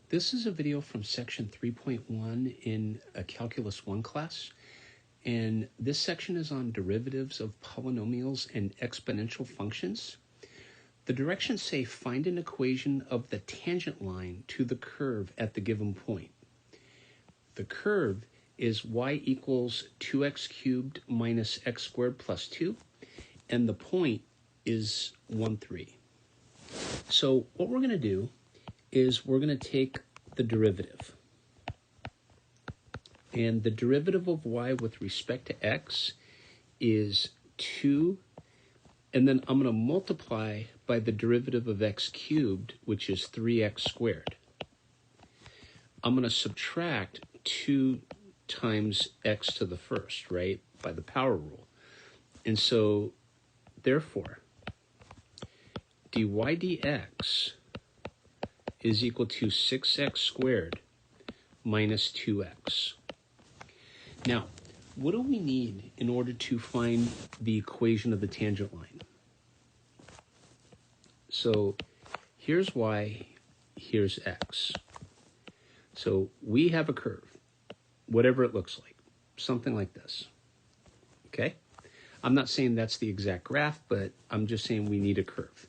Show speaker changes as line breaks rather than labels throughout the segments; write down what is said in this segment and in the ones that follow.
This is a video from section 3.1 in a Calculus 1 class, and this section is on derivatives of polynomials and exponential functions. The directions say find an equation of the tangent line to the curve at the given point. The curve is y equals 2x cubed minus x squared plus 2, and the point is 1, 3. So what we're going to do is we're going to take the derivative. And the derivative of y with respect to x is 2, and then I'm going to multiply by the derivative of x cubed, which is 3x squared. I'm going to subtract 2 times x to the first, right, by the power rule. And so, therefore, dy dx is equal to 6x squared minus 2x. Now, what do we need in order to find the equation of the tangent line? So here's y, here's x. So we have a curve, whatever it looks like, something like this, okay? I'm not saying that's the exact graph, but I'm just saying we need a curve.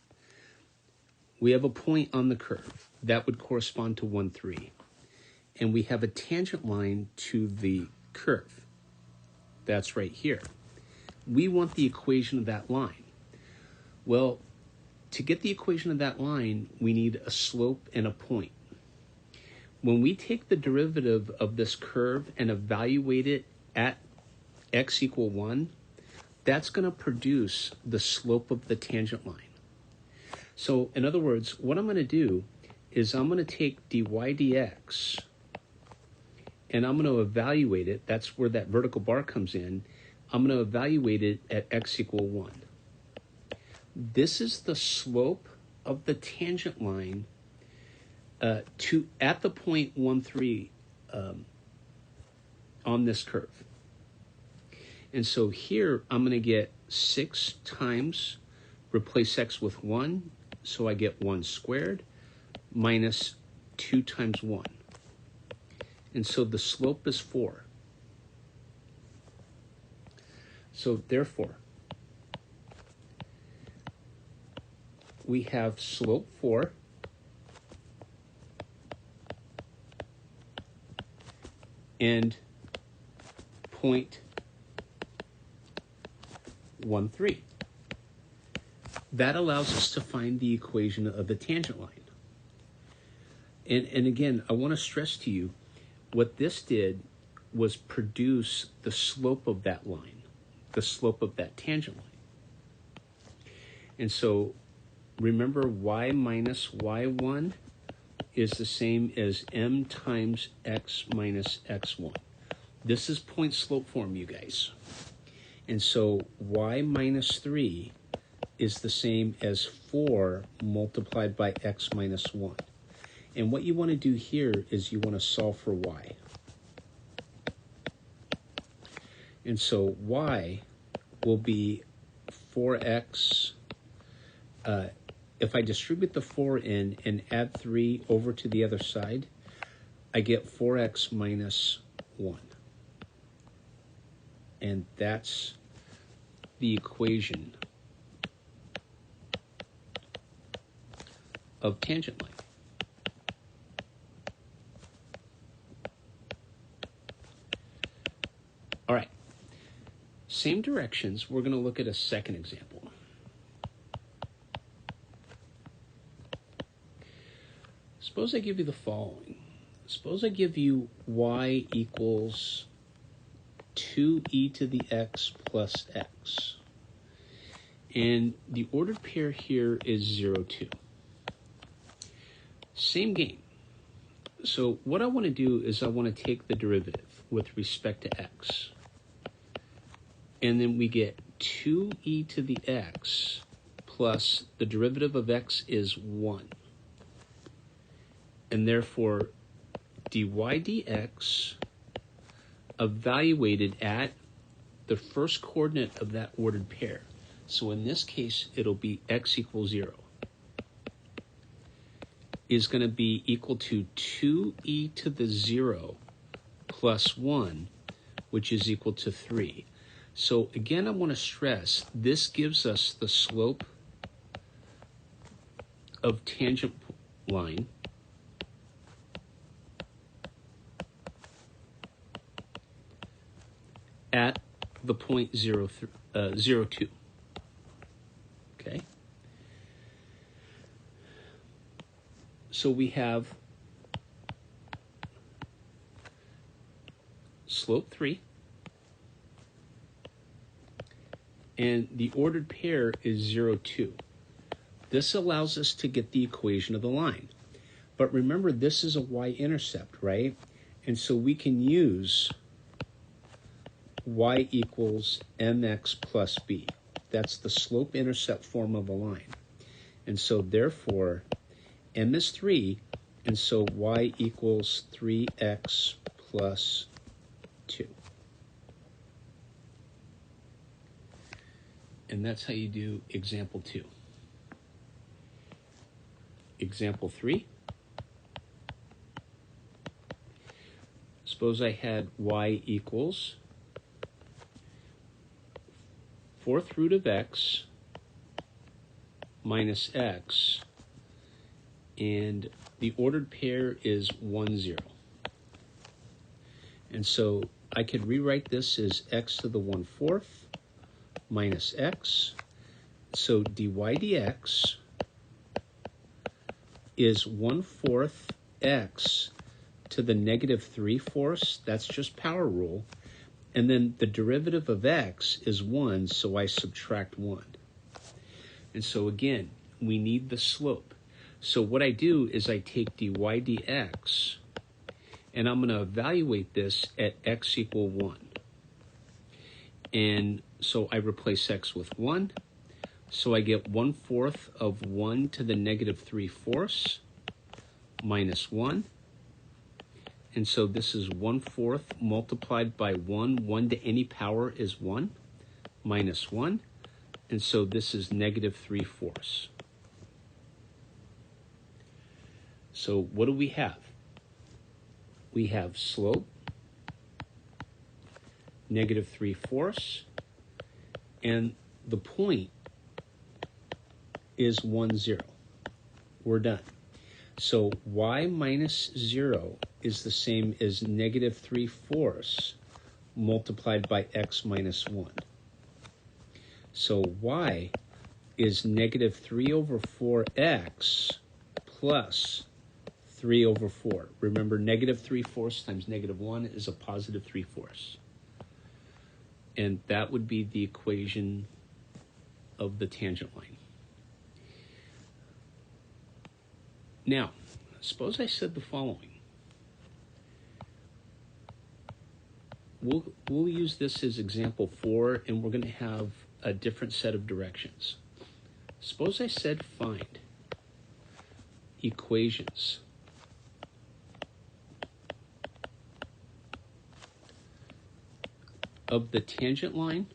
We have a point on the curve. That would correspond to 1, 3. And we have a tangent line to the curve. That's right here. We want the equation of that line. Well, to get the equation of that line, we need a slope and a point. When we take the derivative of this curve and evaluate it at x equal 1, that's going to produce the slope of the tangent line. So, in other words, what I'm going to do is I'm going to take dy dx and I'm going to evaluate it. That's where that vertical bar comes in. I'm going to evaluate it at x equal 1. This is the slope of the tangent line at the point 1, 3 on this curve. And so here I'm going to get 6 times, replace x with 1, so I get 1 squared minus 2 times 1. And so the slope is 4. So therefore, we have slope 4 and point 1, 3. That allows us to find the equation of the tangent line. And again, I want to stress to you, what this did was produce the slope of that line, the slope of that tangent line. And so remember, y minus y1 is the same as m times x minus x1. This is point slope form, you guys. And so y minus 3 is the same as 4 multiplied by x minus 1. And what you want to do here is you want to solve for y. And so y will be 4x. If I distribute the 4 in and add 3 over to the other side, I get 4x minus 1. And that's the equation of tangent line. All right, same directions, we're going to look at a second example. Suppose I give you the following. Suppose I give you y equals 2e to the x plus x. And the ordered pair here is 0, 2. Same game. So what I want to do is I want to take the derivative with respect to x. And then we get 2e to the x plus the derivative of x is 1. And therefore, dy dx evaluated at the first coordinate of that ordered pair. So in this case, it'll be x equals 0. is going to be equal to 2e to the 0 plus 1, which is equal to 3. So again, I want to stress, this gives us the slope of tangent line at the point 0, 2. Okay? So we have slope 3, and the ordered pair is 0, 2. This allows us to get the equation of the line. But remember, this is a y-intercept, right? And so we can use y equals mx plus b. That's the slope-intercept form of a line. And so therefore, m is 3, and so y equals 3x plus 2. And that's how you do example 2. Example 3. Suppose I had y equals 4th root of x minus x, and the ordered pair is 1, 0. And so I could rewrite this as x to the 1/4 minus x. So dy dx is 1/4 x to the negative 3/4. That's just power rule. And then the derivative of x is 1, so I subtract 1. And so again, we need the slope. So what I do is I take dy dx, and I'm going to evaluate this at x equal 1. And so I replace x with 1. So I get 1/4 of 1 to the negative 3/4 minus 1. And so this is 1/4 multiplied by 1. 1 to any power is 1 minus 1. And so this is negative 3/4. So what do we have? We have slope, negative 3/4, and the point is 1, 0. We're done. So y minus 0 is the same as negative 3/4 multiplied by x minus 1. So y is negative 3/4x plus 3/4. Remember, negative 3/4 times negative 1 is a positive 3/4. And that would be the equation of the tangent line. Now, suppose I said the following. We'll use this as example 4, and we're going to have a different set of directions. Suppose I said find equations of the tangent line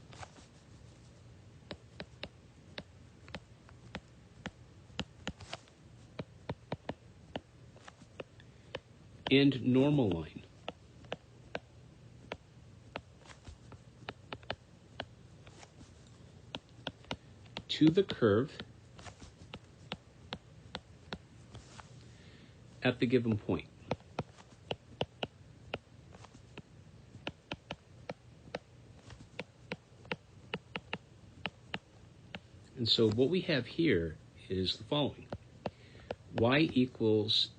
and normal line. To the curve at the given point. And so what we have here is the following. Y equals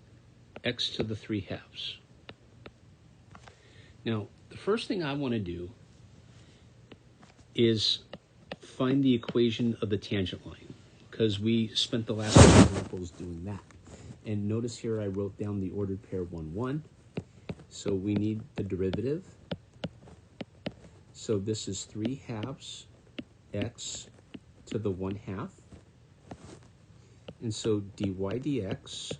x to the 3/2. Now, the first thing I want to do is find the equation of the tangent line, because we spent the last few examples doing that. And notice here I wrote down the ordered pair 1, 1. So we need the derivative. So this is 3/2 x to the 1/2. And so dy dx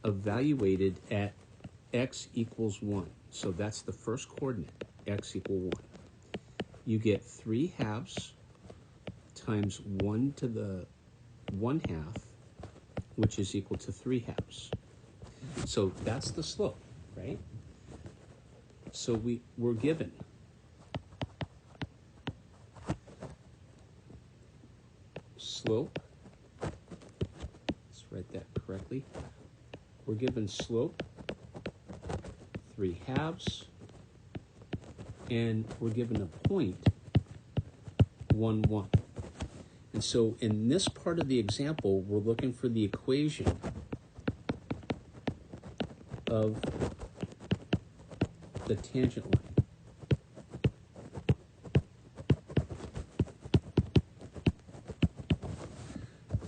evaluated at x equals 1. So that's the first coordinate, x equal 1. You get 3/2 times 1 to the 1/2 which is equal to 3/2. So that's the slope, right? So we're given slope, let's write that correctly. We're given slope 3/2, and we're given a point 1, 1. And so in this part of the example, we're looking for the equation of the tangent line.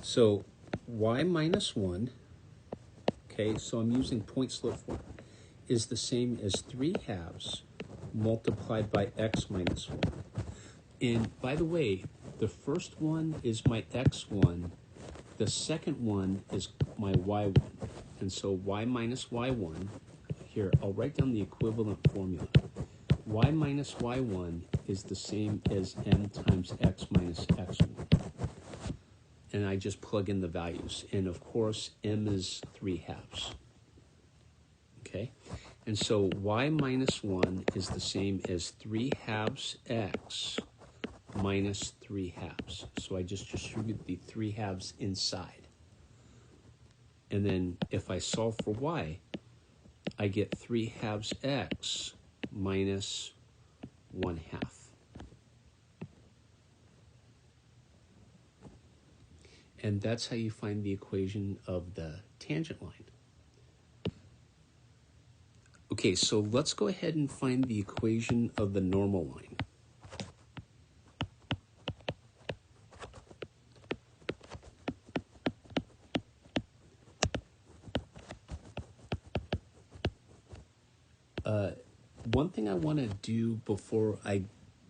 So y minus 1, okay, so I'm using point slope form, is the same as 3/2 multiplied by x minus 1. And by the way, the first one is my x1, the second one is my y1. And so y minus y1, here, I'll write down the equivalent formula. Y minus y1 is the same as m times x minus x1. And I just plug in the values. And of course, m is 3/2. Okay? And so y minus 1 is the same as 3/2 x minus 3/2. So I just distribute the 3/2 inside. And then if I solve for y, I get 3/2 x minus 1/2. And that's how you find the equation of the tangent line. Okay, so let's go ahead and find the equation of the normal line. One thing I want to do before I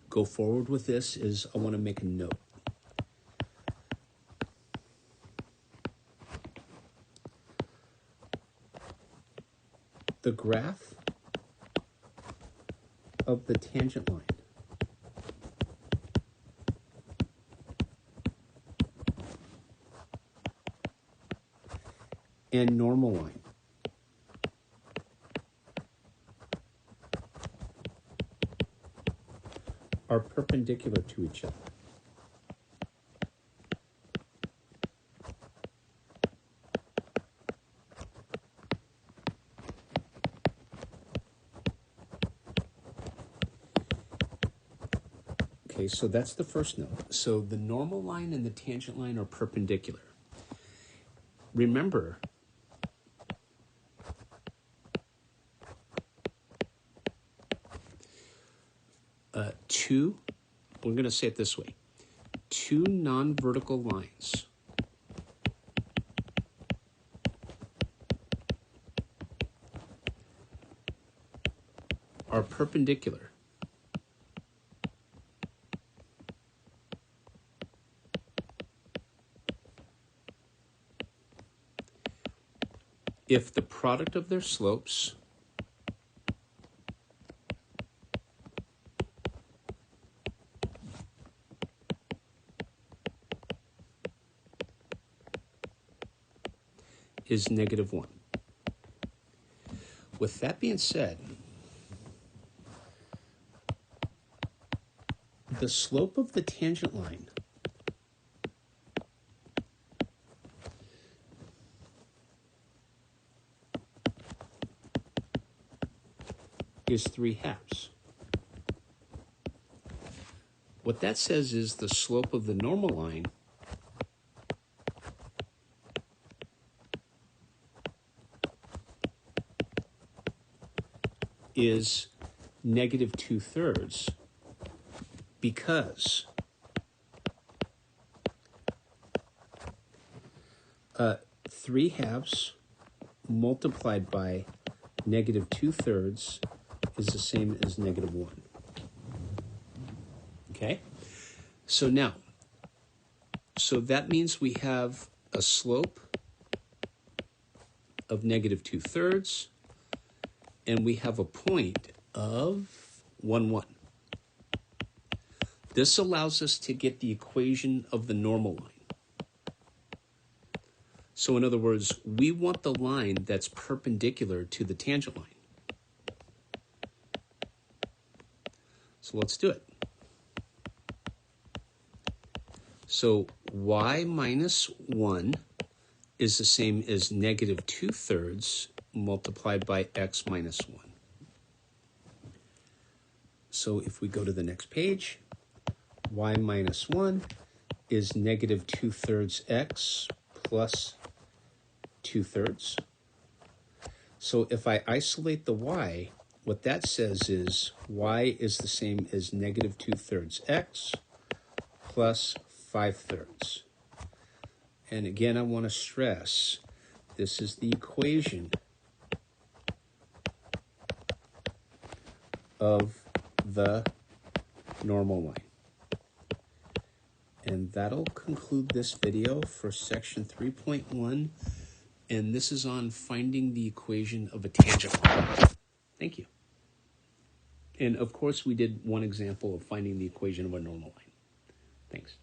go forward with this is I want to make a note. The graph of the tangent line and normal line are perpendicular to each other. Okay, so that's the first note. So the normal line and the tangent line are perpendicular. Remember, we're going to say it this way, two non-vertical lines are perpendicular if the product of their slopes is -1. With that being said, the slope of the tangent line is 3/2. What that says is the slope of the normal line is -2/3 because 3/2 multiplied by -2/3 is the same as -1. Okay? So now, so that means we have a slope of -2/3 and we have a point of 1, 1. This allows us to get the equation of the normal line. So in other words, we want the line that's perpendicular to the tangent line. So let's do it. So y minus 1 is the same as negative 2/3 multiplied by x minus 1. So if we go to the next page, y minus 1 is negative 2/3 x plus 2/3. So if I isolate the y, what that says is y is the same as negative 2/3 x plus 5/3. And again, I want to stress, this is the equation of the normal line. And that'll conclude this video for section 3.1. And this is on finding the equation of a tangent line. Thank you. And of course, we did one example of finding the equation of a normal line. Thanks.